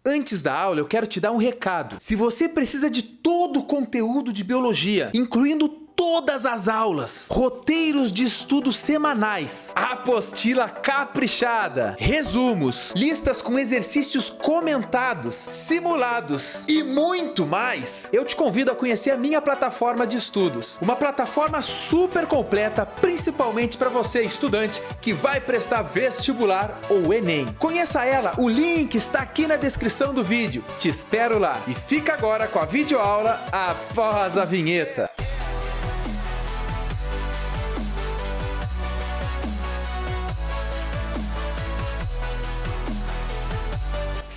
Antes da aula, eu quero te dar um recado. Se você precisa de todo o conteúdo de biologia, incluindo todas as aulas, roteiros de estudos semanais, apostila caprichada, resumos, listas com exercícios comentados, simulados e muito mais, eu te convido a conhecer a minha plataforma de estudos. Uma plataforma super completa, principalmente para você, estudante, que vai prestar vestibular ou Enem. Conheça ela, o link está aqui na descrição do vídeo. Te espero lá e fica agora com a videoaula após a vinheta.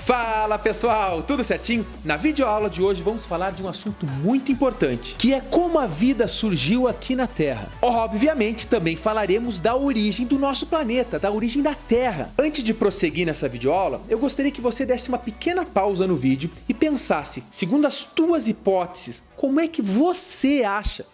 Fala pessoal, tudo certinho? Na videoaula de hoje vamos falar de um assunto muito importante, que é como a vida surgiu aqui na Terra. Obviamente também falaremos da origem do nosso planeta, da origem da Terra. Antes de prosseguir nessa videoaula, eu gostaria que você desse uma pequena pausa no vídeo e pensasse, segundo as tuas hipóteses, como é que você acha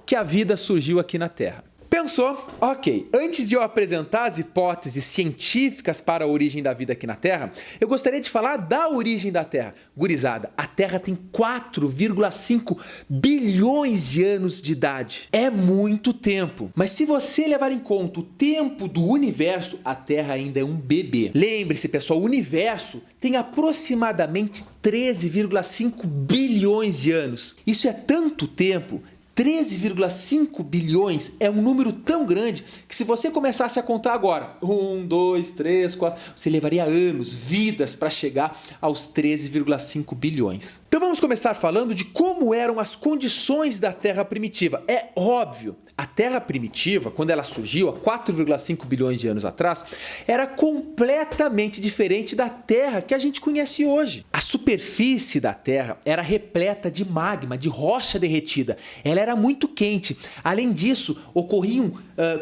que a vida surgiu aqui na Terra. Pensou? Ok. Antes de eu apresentar as hipóteses científicas para a origem da vida aqui na Terra, eu gostaria de falar da origem da Terra. Gurizada, a Terra tem 4,5 bilhões de anos de idade. É muito tempo. Mas se você levar em conta o tempo do universo, a Terra ainda é um bebê. Lembre-se, pessoal, o universo tem aproximadamente 13,5 bilhões de anos. Isso é tanto tempo. 13,5 bilhões é um número tão grande que se você começasse a contar agora, 1, 2, 3, 4, você levaria anos, vidas para chegar aos 13,5 bilhões. Então vamos começar falando de como eram as condições da Terra primitiva. É óbvio, a Terra primitiva, quando ela surgiu há 4,5 bilhões de anos atrás, era completamente diferente da Terra que a gente conhece hoje. A superfície da Terra era repleta de magma, de rocha derretida. Ela era muito quente. Além disso, ocorriam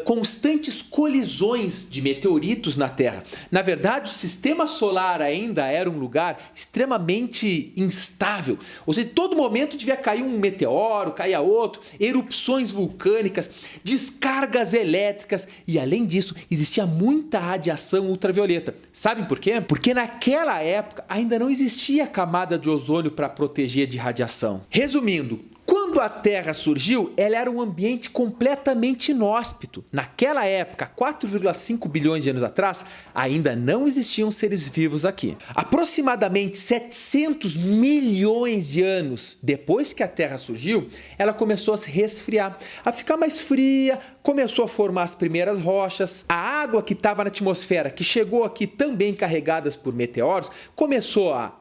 constantes colisões de meteoritos na Terra. Na verdade, o sistema solar ainda era um lugar extremamente instável. Ou seja, todo momento devia cair um meteoro, caía outro, erupções vulcânicas, descargas elétricas e, além disso, existia muita radiação ultravioleta. Sabem por quê? Porque naquela época ainda não existia camada de ozônio para proteger de radiação. Resumindo, quando a Terra surgiu, ela era um ambiente completamente inóspito. Naquela época, 4,5 bilhões de anos atrás, ainda não existiam seres vivos aqui. Aproximadamente 700 milhões de anos depois que a Terra surgiu, ela começou a se resfriar, a ficar mais fria, começou a formar as primeiras rochas. A água que estava na atmosfera, que chegou aqui também carregadas por meteoros, começou a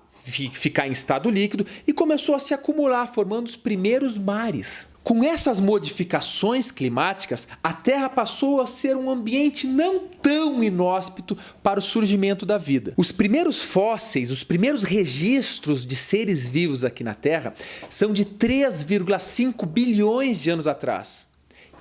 ficar em estado líquido e começou a se acumular, formando os primeiros mares. Com essas modificações climáticas, a Terra passou a ser um ambiente não tão inóspito para o surgimento da vida. Os primeiros fósseis, os primeiros registros de seres vivos aqui na Terra são de 3,5 bilhões de anos atrás.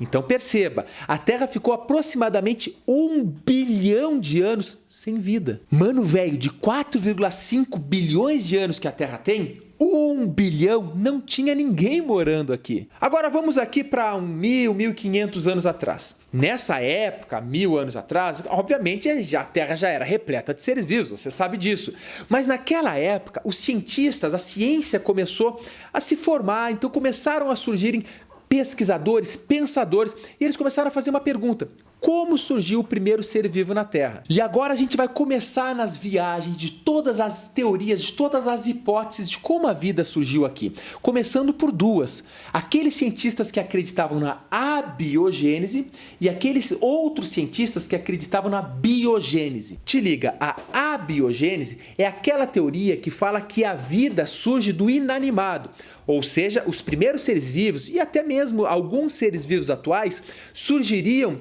Então perceba, a Terra ficou aproximadamente 1 bilhão de anos sem vida. Mano velho, de 4,5 bilhões de anos que a Terra tem, 1 bilhão não tinha ninguém morando aqui. Agora vamos aqui para 1.500 anos atrás. Nessa época, 1000 anos atrás, obviamente a Terra já era repleta de seres vivos, você sabe disso. Mas naquela época, os cientistas, a ciência começou a se formar, então começaram a surgirem pesquisadores, pensadores, e eles começaram a fazer uma pergunta: como surgiu o primeiro ser vivo na Terra? E agora a gente vai começar nas viagens de todas as teorias, de todas as hipóteses de como a vida surgiu aqui. Começando por duas. Aqueles cientistas que acreditavam na abiogênese e aqueles outros cientistas que acreditavam na biogênese. Te liga, a abiogênese é aquela teoria que fala que a vida surge do inanimado. Ou seja, os primeiros seres vivos e até mesmo alguns seres vivos atuais surgiriam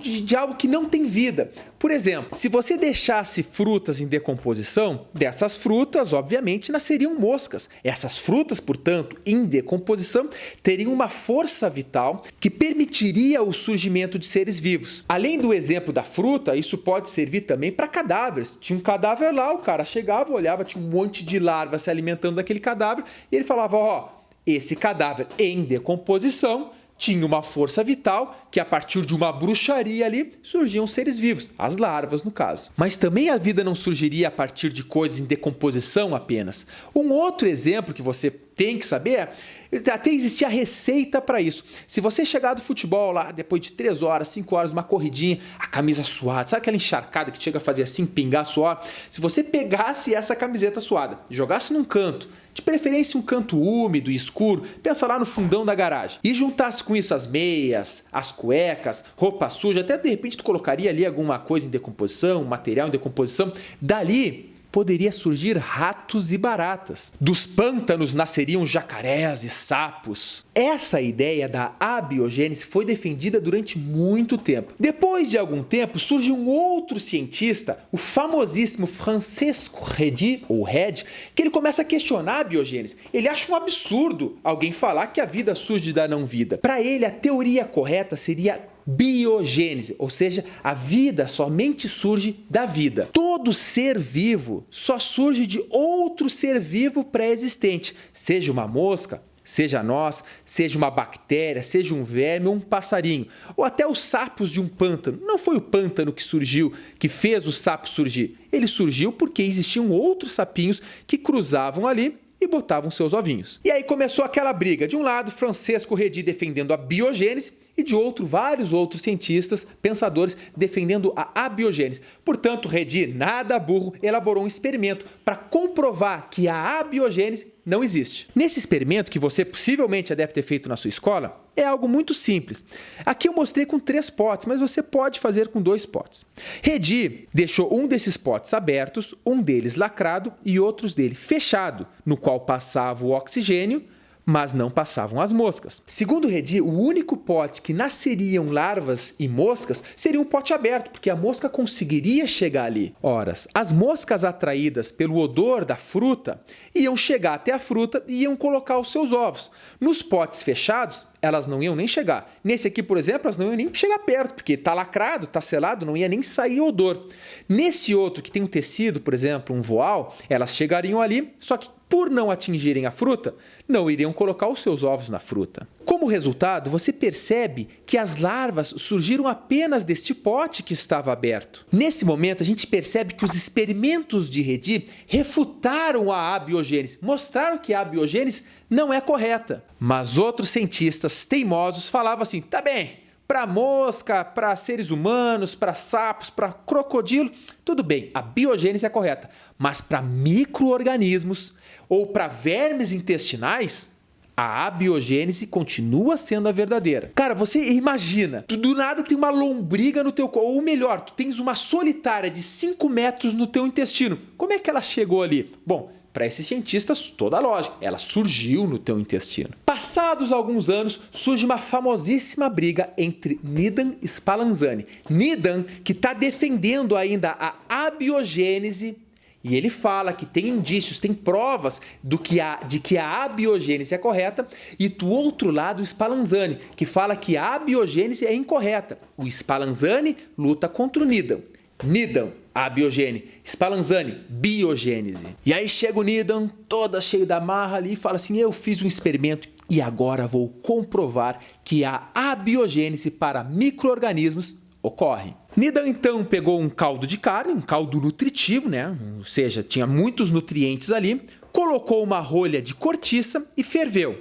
de algo que não tem vida. Por exemplo, se você deixasse frutas em decomposição, dessas frutas, obviamente, nasceriam moscas. Essas frutas, portanto, em decomposição, teriam uma força vital que permitiria o surgimento de seres vivos. Além do exemplo da fruta, isso pode servir também para cadáveres. Tinha um cadáver lá, o cara chegava, olhava, tinha um monte de larvas se alimentando daquele cadáver, e ele falava, ó, esse cadáver em decomposição tinha uma força vital que a partir de uma bruxaria ali surgiam seres vivos, as larvas no caso. Mas também a vida não surgiria a partir de coisas em decomposição apenas. Um outro exemplo que você tem que saber é, até existia a receita para isso. Se você chegar do futebol lá, depois de 3 horas, 5 horas, uma corridinha, a camisa suada, sabe aquela encharcada que chega a fazer assim, pingar suor? Se você pegasse essa camiseta suada, jogasse num canto, de preferência um canto úmido e escuro, pensa lá no fundão da garagem, e juntasse com isso as meias, as cuecas, roupa suja, até de repente tu colocaria ali alguma coisa em decomposição, material em decomposição, dali poderia surgir ratos e baratas. Dos pântanos nasceriam jacarés e sapos. Essa ideia da abiogênese foi defendida durante muito tempo. Depois de algum tempo, surge um outro cientista, o famosíssimo Francisco Redi, ou Red, que ele começa a questionar a biogênese. Ele acha um absurdo alguém falar que a vida surge da não-vida. Para ele, a teoria correta seria biogênese, ou seja, a vida somente surge da vida. Todo ser vivo só surge de outro ser vivo pré-existente, seja uma mosca, seja nós, seja uma bactéria, seja um verme ou um passarinho, ou até os sapos de um pântano. Não foi o pântano que surgiu, que fez o sapo surgir. Ele surgiu porque existiam outros sapinhos que cruzavam ali e botavam seus ovinhos. E aí começou aquela briga. De um lado, Francesco Redi defendendo a biogênese, e de outro, vários outros cientistas, pensadores, defendendo a abiogênese. Portanto, Redi, nada burro, elaborou um experimento para comprovar que a abiogênese não existe. Nesse experimento, que você possivelmente já deve ter feito na sua escola, é algo muito simples. Aqui eu mostrei com 3 potes, mas você pode fazer com 2 potes. Redi deixou um desses potes abertos, um deles lacrado e outros dele fechado, no qual passava o oxigênio, mas não passavam as moscas. Segundo Redi, o único pote que nasceriam larvas e moscas seria um pote aberto, porque a mosca conseguiria chegar ali. Ora, as moscas atraídas pelo odor da fruta iam chegar até a fruta e iam colocar os seus ovos. Nos potes fechados, elas não iam nem chegar. Nesse aqui, por exemplo, elas não iam nem chegar perto, porque está lacrado, está selado, não ia nem sair odor. Nesse outro, que tem um tecido, por exemplo, um voal, elas chegariam ali, só que por não atingirem a fruta, não iriam colocar os seus ovos na fruta. Como resultado, você percebe que as larvas surgiram apenas deste pote que estava aberto. Nesse momento, a gente percebe que os experimentos de Redi refutaram a abiogênese, mostraram que a abiogênese não é correta. Mas outros cientistas teimosos falavam assim, tá bem, para mosca, para seres humanos, para sapos, para crocodilo, tudo bem, a biogênese é correta. Mas para micro-organismos ou para vermes intestinais, a abiogênese continua sendo a verdadeira. Cara, você imagina, tu do nada tem uma lombriga no teu corpo, ou melhor, tu tens uma solitária de 5 metros no teu intestino. Como é que ela chegou ali? Bom, para esses cientistas, toda a lógica, ela surgiu no teu intestino. Passados alguns anos, surge uma famosíssima briga entre Needham e Spallanzani. Needham, que está defendendo ainda a abiogênese, e ele fala que tem indícios, tem provas de que a abiogênese é correta, e do outro lado o Spallanzani, que fala que a abiogênese é incorreta. O Spallanzani luta contra o Needham. Needham, abiogênese, Spallanzani, biogênese. E aí chega o Needham, toda cheio da marra ali, e fala assim, eu fiz um experimento e agora vou comprovar que a abiogênese para micro-organismos ocorre. Needham então pegou um caldo de carne, um caldo nutritivo, né? Ou seja, tinha muitos nutrientes ali, colocou uma rolha de cortiça e ferveu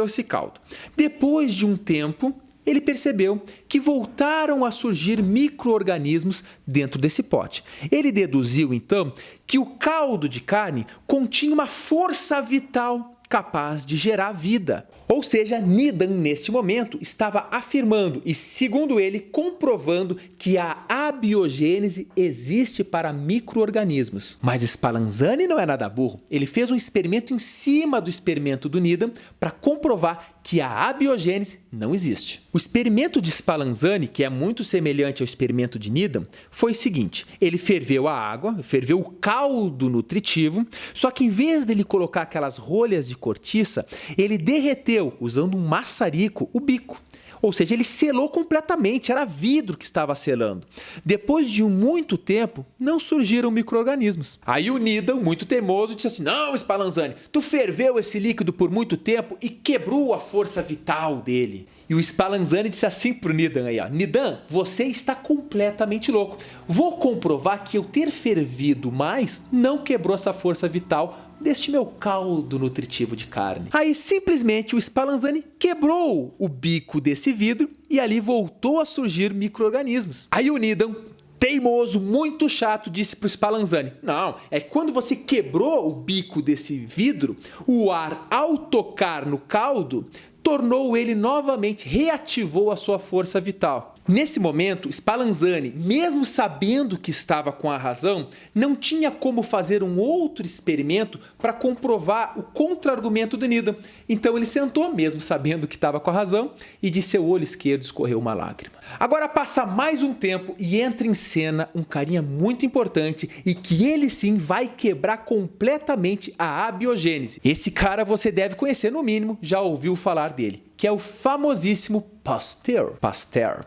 esse caldo. Depois de um tempo, ele percebeu que voltaram a surgir micro-organismos dentro desse pote. Ele deduziu então que o caldo de carne continha uma força vital capaz de gerar vida. Ou seja, Needham, neste momento, estava afirmando e, segundo ele, comprovando que a abiogênese existe para micro-organismos. Mas Spallanzani não é nada burro. Ele fez um experimento em cima do experimento do Needham para comprovar que a abiogênese não existe. O experimento de Spallanzani, que é muito semelhante ao experimento de Needham, foi o seguinte: ele ferveu a água, ferveu o caldo nutritivo, só que em vez dele colocar aquelas rolhas de cortiça, ele derreteu, usando um maçarico, o bico. Ou seja, ele selou completamente, era vidro que estava selando. Depois de muito tempo, não surgiram micro-organismos. Aí o Needham, muito teimoso, disse assim, não, Spallanzani, tu ferveu esse líquido por muito tempo e quebrou a força vital dele. E o Spallanzani disse assim pro Needham aí, ó: Needham, você está completamente louco. Vou comprovar que eu ter fervido mais não quebrou essa força vital deste meu caldo nutritivo de carne. Aí simplesmente o Spallanzani quebrou o bico desse vidro e ali voltou a surgir micro-organismos. Aí o Needham, teimoso, muito chato, disse para o Spallanzani: não, é que quando você quebrou o bico desse vidro, o ar, ao tocar no caldo, tornou ele novamente, reativou a sua força vital. Nesse momento, Spallanzani, mesmo sabendo que estava com a razão, não tinha como fazer um outro experimento para comprovar o contra-argumento do Needham. Então ele sentou, mesmo sabendo que estava com a razão, e de seu olho esquerdo escorreu uma lágrima. Agora passa mais um tempo e entra em cena um carinha muito importante e que ele sim vai quebrar completamente a abiogênese. Esse cara você deve conhecer, no mínimo, já ouviu falar dele, que é o famosíssimo Pasteur. Pasteur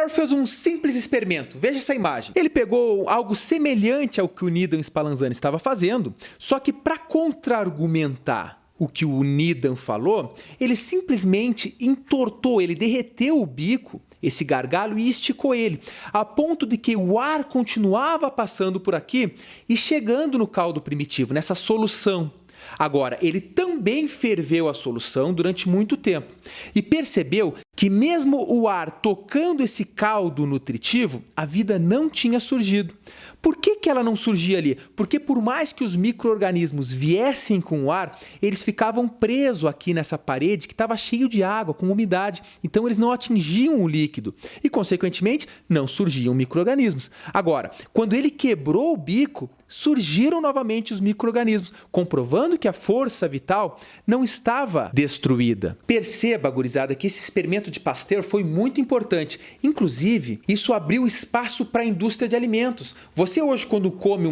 fez um simples experimento. Veja essa imagem. Ele pegou algo semelhante ao que o Needham e Spallanzani estava fazendo, só que para contra-argumentar o que o Needham falou, ele simplesmente entortou, ele derreteu o bico, esse gargalo, e esticou ele, a ponto de que o ar continuava passando por aqui e chegando no caldo primitivo, nessa solução. Agora, ele também ferveu a solução durante muito tempo e percebeu que mesmo o ar tocando esse caldo nutritivo, a vida não tinha surgido. Por que ela não surgia ali? Porque por mais que os micro-organismos viessem com o ar, eles ficavam presos aqui nessa parede que estava cheio de água, com umidade, então eles não atingiam o líquido e, consequentemente, não surgiam micro-organismos. Agora, quando ele quebrou o bico, surgiram novamente os micro-organismos, comprovando que a força vital não estava destruída. Perceba, gurizada, que esse experimento de Pasteur foi muito importante. Inclusive, isso abriu espaço para a indústria de alimentos. Você hoje, quando come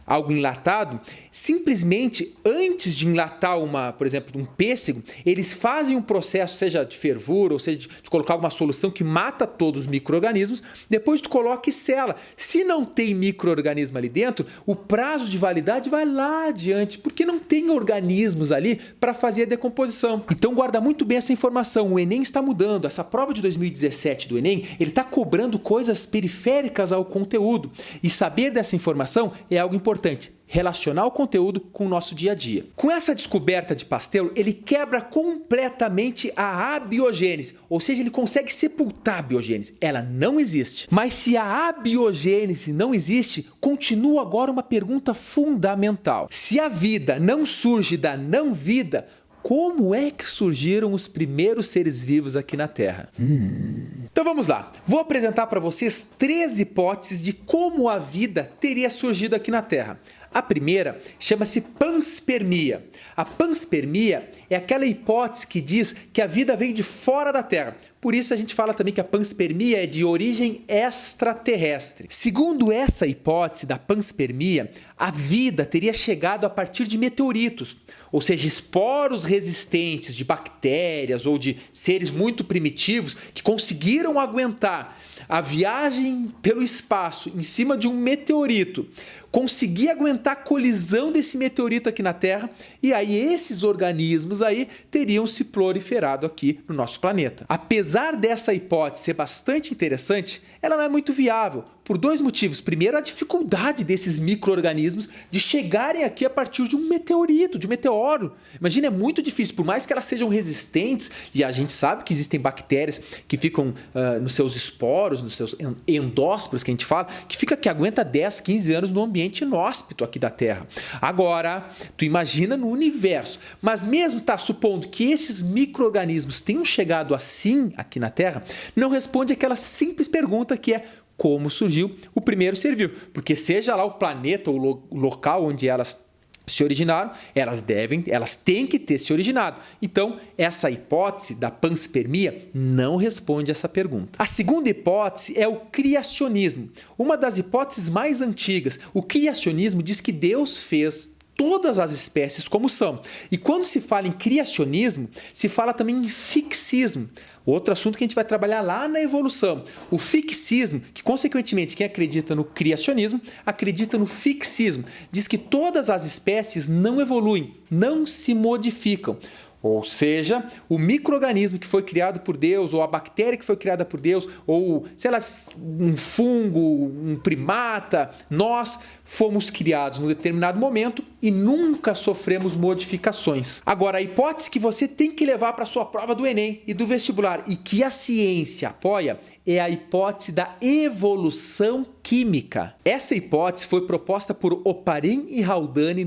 algo enlatado, simplesmente antes de enlatar por exemplo, um pêssego, eles fazem um processo, seja de fervura ou seja de colocar alguma solução que mata todos os micro-organismos, depois tu coloca e sela. Se não tem micro-organismo ali dentro, o prazo de validade vai lá adiante, porque não tem organismos ali para fazer a decomposição. Então guarda muito bem essa informação. O Enem está mudando. Essa prova de 2017 do Enem, ele está cobrando coisas periféricas ao conteúdo. E saber dessa informação é algo importante. Relacionar o conteúdo com o nosso dia a dia. Com essa descoberta de Pasteur, ele quebra completamente a abiogênese, ou seja, ele consegue sepultar a abiogênese. Ela não existe. Mas se a abiogênese não existe, continua agora uma pergunta fundamental. Se a vida não surge da não-vida, como é que surgiram os primeiros seres vivos aqui na Terra? Então vamos lá. Vou apresentar para vocês 3 hipóteses de como a vida teria surgido aqui na Terra. A primeira chama-se panspermia. A panspermia é aquela hipótese que diz que a vida veio de fora da Terra. Por isso a gente fala também que a panspermia é de origem extraterrestre. Segundo essa hipótese da panspermia, a vida teria chegado a partir de meteoritos, ou seja, esporos resistentes de bactérias ou de seres muito primitivos que conseguiram aguentar a viagem pelo espaço em cima de um meteorito, conseguir aguentar a colisão desse meteorito aqui na Terra, e aí esses organismos aí teriam se proliferado aqui no nosso planeta. Apesar dessa hipótese ser bastante interessante, ela não é muito viável, por 2 motivos. Primeiro, a dificuldade desses micro-organismos de chegarem aqui a partir de um meteorito, de um meteoro. Imagina, é muito difícil, por mais que elas sejam resistentes, e a gente sabe que existem bactérias que ficam nos seus esporos, nos seus endósporos, que a gente fala, que aguenta 10, 15 anos no ambiente inóspito aqui da Terra. Agora, tu imagina no universo, mas mesmo supondo que esses micro-organismos tenham chegado assim aqui na Terra, não responde aquela simples pergunta que é: como surgiu o primeiro ser vivo? Porque seja lá o planeta ou o local onde elas se originaram, elas têm que ter se originado. Então, essa hipótese da panspermia não responde essa pergunta. A segunda hipótese é o criacionismo, uma das hipóteses mais antigas. O criacionismo diz que Deus fez todas as espécies como são. E quando se fala em criacionismo, se fala também em fixismo. Outro assunto que a gente vai trabalhar lá na evolução. O fixismo, que consequentemente quem acredita no criacionismo, acredita no fixismo. Diz que todas as espécies não evoluem, não se modificam. Ou seja, o micro-organismo que foi criado por Deus, ou a bactéria que foi criada por Deus, ou, sei lá, um fungo, um primata, nós fomos criados num determinado momento e nunca sofremos modificações. Agora, a hipótese que você tem que levar para a sua prova do Enem e do vestibular e que a ciência apoia é a hipótese da evolução química. Essa hipótese foi proposta por Oparin e Haldane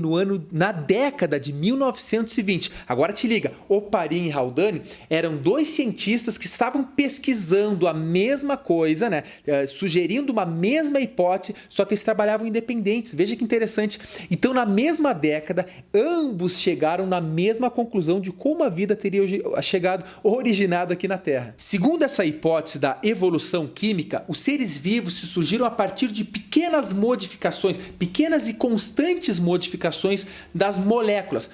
na década de 1920. Agora te liga, Oparin e Haldane eram dois cientistas que estavam pesquisando a mesma coisa, né? Sugerindo uma mesma hipótese, só que eles trabalhavam independentes. Veja que interessante. Então, na mesma década, ambos chegaram na mesma conclusão de como a vida teria originado aqui na Terra. Segundo essa hipótese da evolução química, os seres vivos se surgiram a partir de pequenas modificações, pequenas e constantes modificações das moléculas.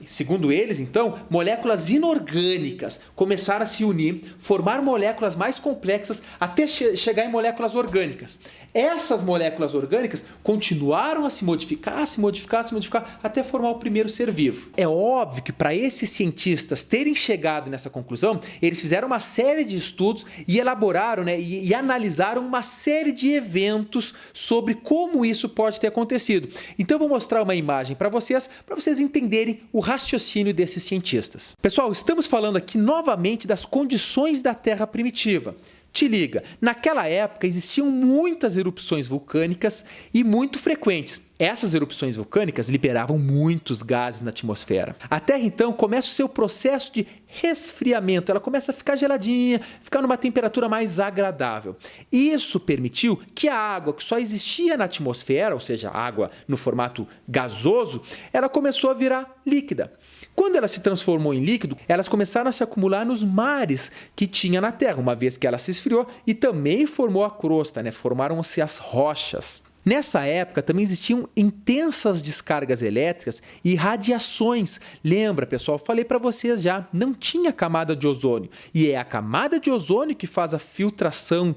Segundo eles, então, moléculas inorgânicas começaram a se unir, formar moléculas mais complexas até chegar em moléculas orgânicas. Essas moléculas orgânicas continuaram a se modificar, até formar o primeiro ser vivo. É óbvio que para esses cientistas terem chegado nessa conclusão, eles fizeram uma série de estudos e elaboraram, e analisaram uma série de eventos sobre como isso pode ter acontecido. Então eu vou mostrar uma imagem para vocês entenderem o raciocínio desses cientistas. Pessoal, estamos falando aqui novamente das condições da Terra primitiva. Te liga, naquela época existiam muitas erupções vulcânicas e muito frequentes. Essas erupções vulcânicas liberavam muitos gases na atmosfera. A Terra, então, começa o seu processo de resfriamento. Ela começa a ficar geladinha, ficar numa temperatura mais agradável. Isso permitiu que a água que só existia na atmosfera, ou seja, a água no formato gasoso, ela começou a virar líquida. Quando ela se transformou em líquido, elas começaram a se acumular nos mares que tinha na Terra, uma vez que ela se esfriou e também formou a crosta, formaram-se as rochas. Nessa época também existiam intensas descargas elétricas e radiações. Lembra, pessoal, falei para vocês já, não tinha camada de ozônio. E é a camada de ozônio que faz a filtração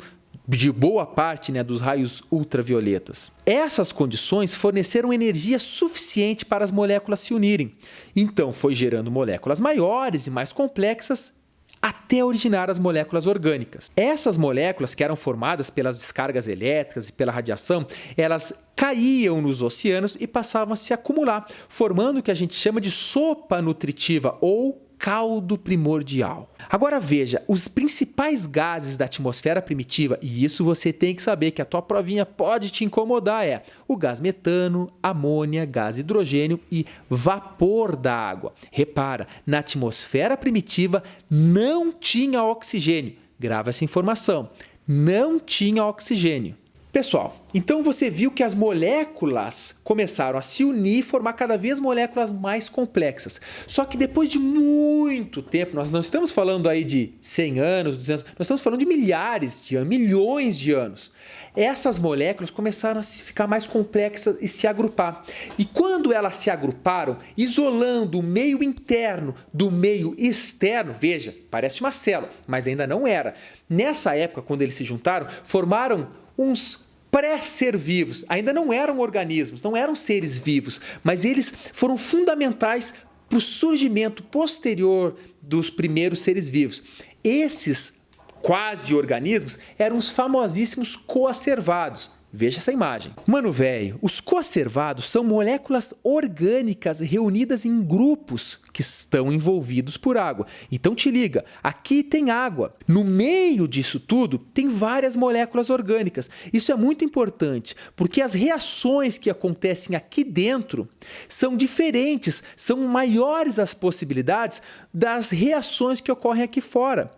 de boa parte dos raios ultravioletas. Essas condições forneceram energia suficiente para as moléculas se unirem. Então foi gerando moléculas maiores e mais complexas até originar as moléculas orgânicas. Essas moléculas, que eram formadas pelas descargas elétricas e pela radiação, elas caíam nos oceanos e passavam a se acumular, formando o que a gente chama de sopa nutritiva ou caldo primordial. Agora veja, os principais gases da atmosfera primitiva, e isso você tem que saber que a tua provinha pode te incomodar, é o gás metano, amônia, gás hidrogênio e vapor da água. Repara, na atmosfera primitiva não tinha oxigênio. Grava essa informação, não tinha oxigênio. Pessoal, então você viu que as moléculas começaram a se unir e formar cada vez moléculas mais complexas. Só que depois de muito tempo, nós não estamos falando aí de 100 anos, 200, nós estamos falando de milhares de anos, milhões de anos. Essas moléculas começaram a ficar mais complexas e se agrupar. E quando elas se agruparam, isolando o meio interno do meio externo, veja, parece uma célula, mas ainda não era. Nessa época, quando eles se juntaram, formaram uns pré-ser vivos, ainda não eram organismos, não eram seres vivos, mas eles foram fundamentais para o surgimento posterior dos primeiros seres vivos. Esses quase-organismos eram os famosíssimos coacervados. Veja essa imagem. Mano velho, os coacervados são moléculas orgânicas reunidas em grupos que estão envolvidos por água. Então te liga, aqui tem água. No meio disso tudo tem várias moléculas orgânicas. Isso é muito importante, porque as reações que acontecem aqui dentro são diferentes, são maiores as possibilidades das reações que ocorrem aqui fora.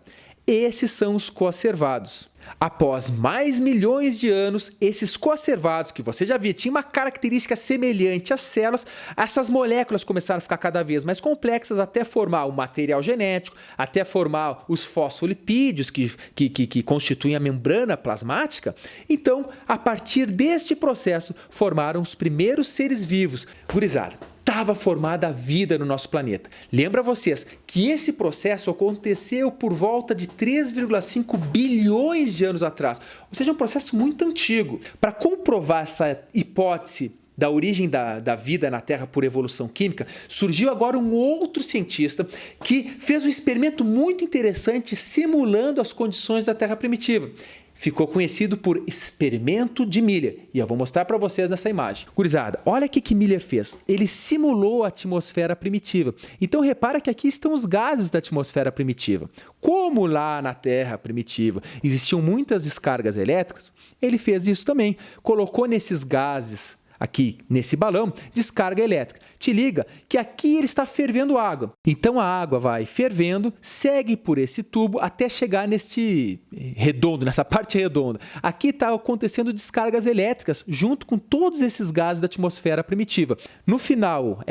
Esses são os coacervados. Após mais milhões de anos, esses coacervados, que você já viu, tinham uma característica semelhante às células, essas moléculas começaram a ficar cada vez mais complexas até formar o material genético, até formar os fosfolipídios que constituem a membrana plasmática. Então, a partir deste processo, formaram os primeiros seres vivos. Gurizada, estava formada a vida no nosso planeta. Lembra vocês que esse processo aconteceu por volta de 3,5 bilhões de anos atrás, ou seja, um processo muito antigo. Para comprovar essa hipótese da origem da vida na Terra por evolução química, surgiu agora um outro cientista que fez um experimento muito interessante simulando as condições da Terra primitiva. Ficou conhecido por experimento de Miller, e eu vou mostrar para vocês nessa imagem. Gurizada, olha o que Miller fez. Ele simulou a atmosfera primitiva. Então repara que aqui estão os gases da atmosfera primitiva. Como lá na Terra primitiva existiam muitas descargas elétricas, ele fez isso também. Colocou nesses gases aqui nesse balão, descarga elétrica. Te liga que aqui ele está fervendo água. Então a água vai fervendo, segue por esse tubo até chegar neste redondo, nessa parte redonda. Aqui está acontecendo descargas elétricas junto com todos esses gases da atmosfera primitiva. No final,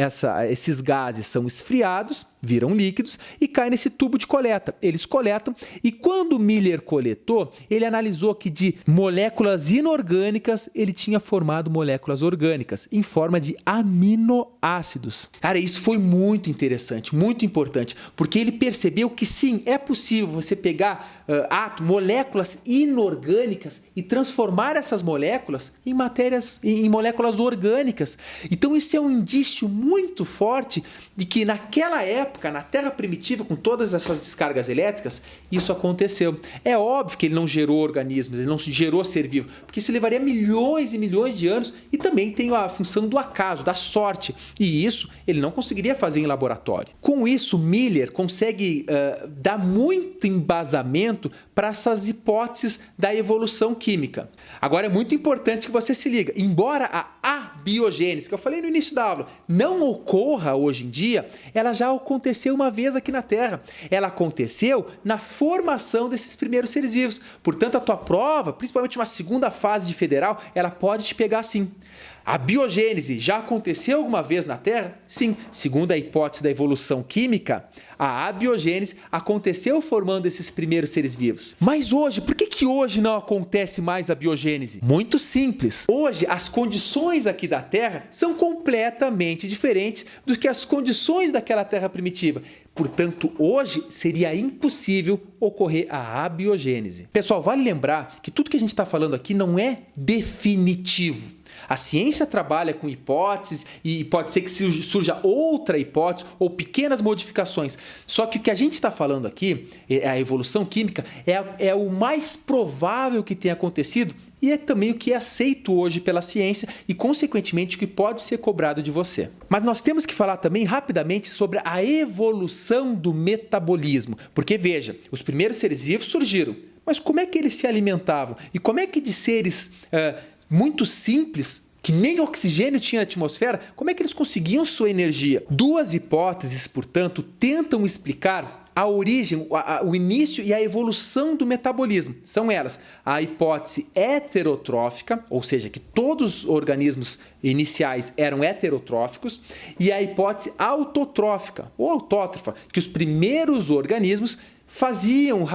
esses gases são esfriados, viram líquidos e caem nesse tubo de coleta. Eles coletam e quando Miller coletou, ele analisou que de moléculas inorgânicas ele tinha formado moléculas orgânicas em forma de aminoácidos. Cara, isso foi muito interessante, muito importante, porque ele percebeu que sim, é possível você pegar moléculas inorgânicas e transformar essas moléculas em moléculas orgânicas. Então isso é um indício muito forte de que naquela época, na Terra primitiva, com todas essas descargas elétricas, isso aconteceu. É óbvio que ele não gerou organismos, ele não gerou ser vivo, porque isso levaria milhões e milhões de anos e também tem a função do acaso, da sorte. E isso ele não conseguiria fazer em laboratório. Com isso, Miller consegue dar muito embasamento para essas hipóteses da evolução química. Agora é muito importante que você se liga, embora a abiogênese, que eu falei no início da aula, não ocorra hoje em dia, ela já aconteceu uma vez aqui na Terra. Ela aconteceu na formação desses primeiros seres vivos. Portanto, a tua prova, principalmente uma segunda fase de federal, ela pode te pegar assim. A biogênese já aconteceu alguma vez na Terra? Sim, segundo a hipótese da evolução química, a abiogênese aconteceu formando esses primeiros seres vivos. Mas hoje, por que hoje não acontece mais a biogênese? Muito simples. Hoje, as condições aqui da Terra são completamente diferentes do que as condições daquela Terra primitiva. Portanto, hoje seria impossível ocorrer a abiogênese. Pessoal, vale lembrar que tudo que a gente está falando aqui não é definitivo. A ciência trabalha com hipóteses e pode ser que surja outra hipótese ou pequenas modificações. Só que o que a gente está falando aqui, a evolução química, é o mais provável que tenha acontecido e é também o que é aceito hoje pela ciência e, consequentemente, o que pode ser cobrado de você. Mas nós temos que falar também rapidamente sobre a evolução do metabolismo. Porque, veja, os primeiros seres vivos surgiram, mas como é que eles se alimentavam? E como é que de seres muito simples, que nem oxigênio tinha na atmosfera, como é que eles conseguiam sua energia? Duas hipóteses, portanto, tentam explicar a origem, o início e a evolução do metabolismo. São elas: a hipótese heterotrófica, ou seja, que todos os organismos iniciais eram heterotróficos, e a hipótese autotrófica, ou autótrofa, que os primeiros organismos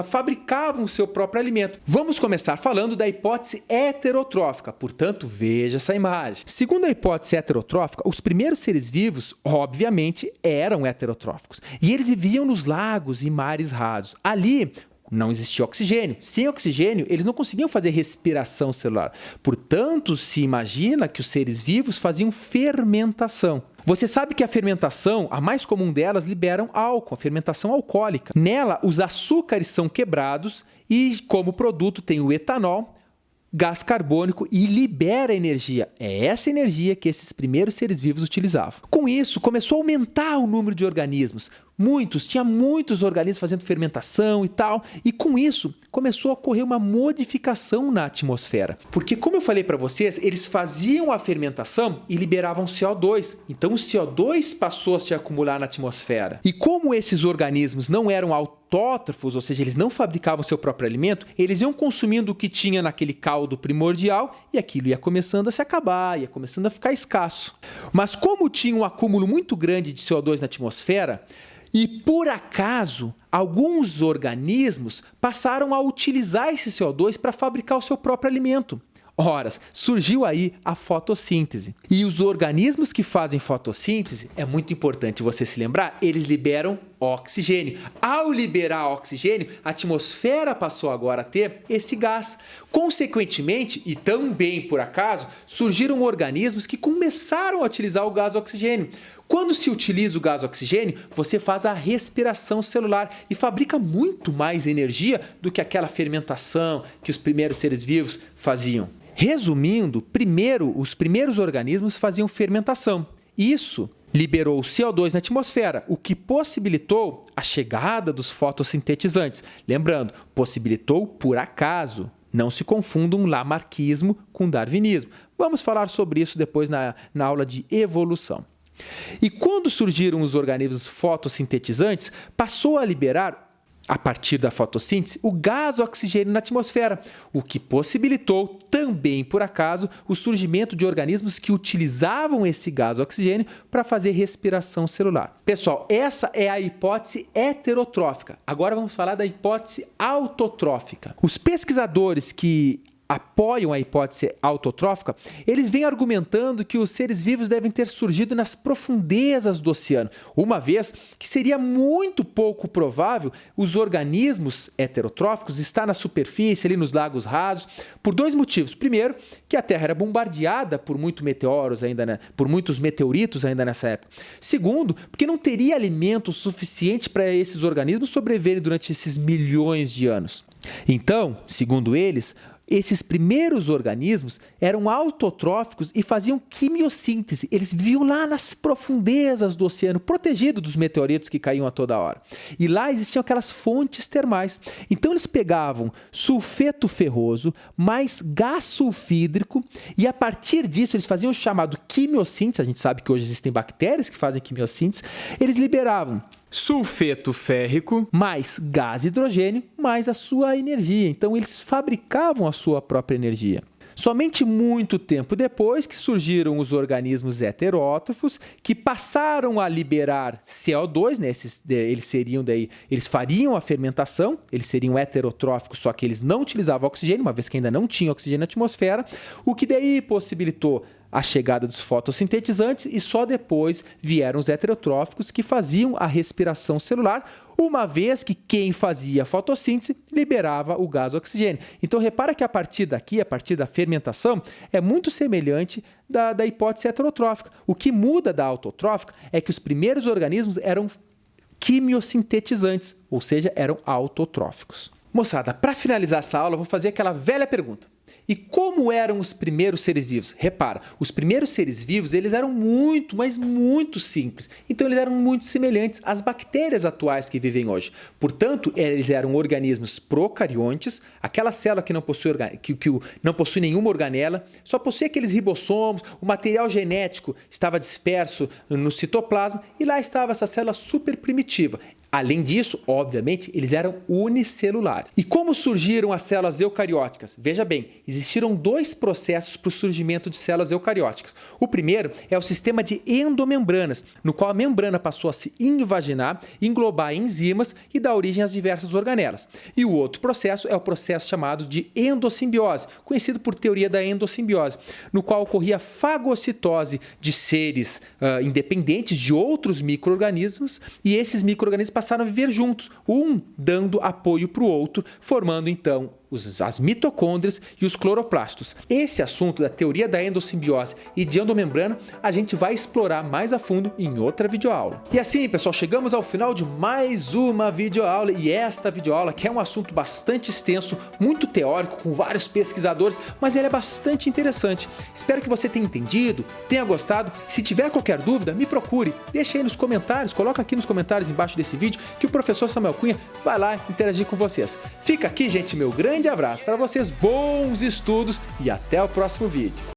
fabricavam o seu próprio alimento. Vamos começar falando da hipótese heterotrófica, portanto, veja essa imagem. Segundo a hipótese heterotrófica, os primeiros seres vivos, obviamente, eram heterotróficos, e eles viviam nos lagos e mares rasos. Ali não existia oxigênio. Sem oxigênio, eles não conseguiam fazer respiração celular. Portanto, se imagina que os seres vivos faziam fermentação. Você sabe que a fermentação, a mais comum delas, liberam álcool, a fermentação alcoólica. Nela, os açúcares são quebrados e, como produto, tem o etanol, gás carbônico e libera energia. É essa energia que esses primeiros seres vivos utilizavam. Com isso, começou a aumentar o número de organismos. Tinha muitos organismos fazendo fermentação e tal, e com isso começou a ocorrer uma modificação na atmosfera. Porque, como eu falei para vocês, eles faziam a fermentação e liberavam CO2. Então o CO2 passou a se acumular na atmosfera. E como esses organismos não eram autótrofos, ou seja, eles não fabricavam seu próprio alimento, eles iam consumindo o que tinha naquele caldo primordial e aquilo ia começando a se acabar, ia começando a ficar escasso. Mas como tinha um acúmulo muito grande de CO2 na atmosfera, e por acaso, alguns organismos passaram a utilizar esse CO2 para fabricar o seu próprio alimento. Ora, surgiu aí a fotossíntese. E os organismos que fazem fotossíntese, é muito importante você se lembrar, eles liberam oxigênio. Ao liberar oxigênio, a atmosfera passou agora a ter esse gás. Consequentemente, e também por acaso, surgiram organismos que começaram a utilizar o gás oxigênio. Quando se utiliza o gás oxigênio, você faz a respiração celular e fabrica muito mais energia do que aquela fermentação que os primeiros seres vivos faziam. Resumindo, os primeiros organismos faziam fermentação. Isso liberou o CO2 na atmosfera, o que possibilitou a chegada dos fotossintetizantes. Lembrando, possibilitou por acaso. Não se confundam lamarckismo com darwinismo. Vamos falar sobre isso depois na aula de evolução. E quando surgiram os organismos fotossintetizantes, passou a liberar, a partir da fotossíntese, o gás oxigênio na atmosfera, o que possibilitou, também por acaso, o surgimento de organismos que utilizavam esse gás oxigênio para fazer respiração celular. Pessoal, essa é a hipótese heterotrófica. Agora vamos falar da hipótese autotrófica. Os pesquisadores que apoiam a hipótese autotrófica, eles vêm argumentando que os seres vivos devem ter surgido nas profundezas do oceano, uma vez que seria muito pouco provável os organismos heterotróficos estar na superfície, ali nos lagos rasos, por dois motivos. Primeiro, que a Terra era bombardeada por muitos meteoritos ainda nessa época. Segundo, porque não teria alimento suficiente para esses organismos sobreviverem durante esses milhões de anos. Então, segundo eles, esses primeiros organismos eram autotróficos e faziam quimiossíntese. Eles viviam lá nas profundezas do oceano, protegidos dos meteoritos que caíam a toda hora. E lá existiam aquelas fontes termais. Então eles pegavam sulfeto ferroso mais gás sulfídrico e a partir disso eles faziam o chamado quimiossíntese. A gente sabe que hoje existem bactérias que fazem quimiossíntese. Eles liberavam sulfeto férrico mais gás hidrogênio mais a sua energia. Então eles fabricavam a sua própria energia. Somente muito tempo depois que surgiram os organismos heterótrofos que passaram a liberar CO2, né? Eles fariam a fermentação, eles seriam heterotróficos, só que eles não utilizavam oxigênio, uma vez que ainda não tinha oxigênio na atmosfera, o que daí possibilitou a chegada dos fotossintetizantes e só depois vieram os heterotróficos que faziam a respiração celular, uma vez que quem fazia a fotossíntese liberava o gás oxigênio. Então repara que a partir daqui, a partir da fermentação, é muito semelhante da hipótese heterotrófica. O que muda da autotrófica é que os primeiros organismos eram quimiosintetizantes, ou seja, eram autotróficos. Moçada, para finalizar essa aula, eu vou fazer aquela velha pergunta. E como eram os primeiros seres vivos? Repara, os primeiros seres vivos eles eram muito, mas muito simples. Então eles eram muito semelhantes às bactérias atuais que vivem hoje. Portanto, eles eram organismos procariontes, aquela célula que não possui nenhuma organela, só possui aqueles ribossomos, o material genético estava disperso no citoplasma e lá estava essa célula super primitiva. Além disso, obviamente, eles eram unicelulares. E como surgiram as células eucarióticas? Veja bem, existiram dois processos para o surgimento de células eucarióticas. O primeiro é o sistema de endomembranas, no qual a membrana passou a se invaginar, englobar enzimas e dar origem às diversas organelas. E o outro processo é o processo chamado de endossimbiose, conhecido por teoria da endossimbiose, no qual ocorria a fagocitose de seres independentes de outros micro-organismos e esses micro-organismos passaram a viver juntos, um dando apoio para o outro, formando então as mitocôndrias e os cloroplastos. Esse assunto da teoria da endossimbiose e de endomembrana a gente vai explorar mais a fundo em outra videoaula. E assim, pessoal, chegamos ao final de mais uma videoaula e esta videoaula que é um assunto bastante extenso, muito teórico, com vários pesquisadores, mas ele é bastante interessante. Espero que você tenha entendido, tenha gostado. Se tiver qualquer dúvida, me procure, deixa aí nos comentários, coloca aqui nos comentários embaixo desse vídeo que o professor Samuel Cunha vai lá interagir com vocês. Fica aqui, gente, meu grande abraço para vocês, bons estudos e até o próximo vídeo.